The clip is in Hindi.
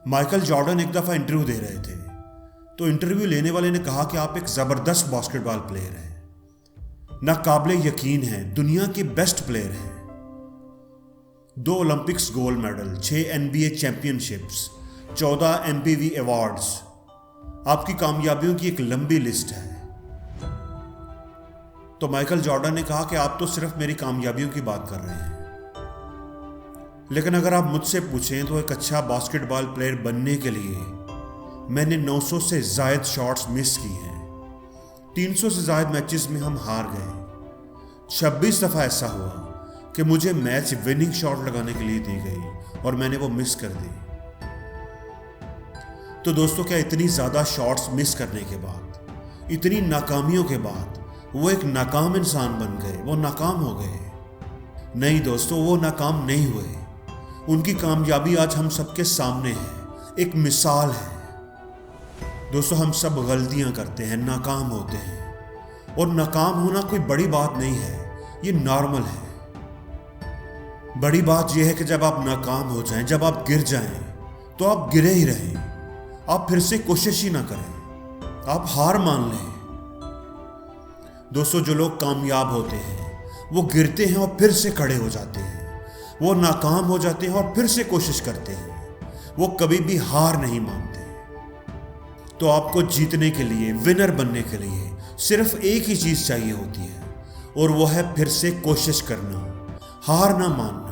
माइकल जॉर्डन एक दफ़ा इंटरव्यू दे रहे थे, तो इंटरव्यू लेने वाले ने कहा कि आप एक ज़बरदस्त बास्केटबॉल प्लेयर हैं, नाकाबिले यकीन हैं, दुनिया के बेस्ट प्लेयर हैं। 2 Olympics gold medal, 6 NBA championships, 14 MPV awards, आपकी कामयाबियों की एक लंबी लिस्ट है। तो माइकल जॉर्डन ने कहा कि आप तो सिर्फ मेरी कामयाबियों की बात कर रहे हैं, लेकिन अगर आप मुझसे पूछें तो एक अच्छा बास्केटबॉल प्लेयर बनने के लिए मैंने 900 से ज़ायद शॉट्स मिस की हैं, 300 से ज़ायद मैचेस में हम हार गए, 26 दफ़ा ऐसा हुआ कि मुझे मैच विनिंग शॉट लगाने के लिए दी गई और मैंने वो मिस कर दी। तो दोस्तों, क्या इतनी ज़्यादा शॉट्स मिस करने के बाद, इतनी नाकामियों के बाद वो एक नाकाम इंसान बन गए, वो नाकाम हो गए? नहीं दोस्तों, वो नाकाम नहीं हुए। उनकी कामयाबी आज हम सबके सामने है, एक मिसाल है। दोस्तों, हम सब गलतियां करते हैं, नाकाम होते हैं, और नाकाम होना कोई बड़ी बात नहीं है, ये नॉर्मल है। बड़ी बात यह है कि जब आप नाकाम हो जाएं, जब आप गिर जाएं, तो आप गिरे ही रहें, आप फिर से कोशिश ही ना करें, आप हार मान लें। दोस्तों, जो लोग कामयाब होते हैं वो गिरते हैं और फिर से खड़े हो जाते हैं, वो नाकाम हो जाते हैं और फिर से कोशिश करते हैं, वो कभी भी हार नहीं मानते। तो आपको जीतने के लिए, विनर बनने के लिए सिर्फ एक ही चीज़ चाहिए होती है, और वो है फिर से कोशिश करना, हार ना मानना।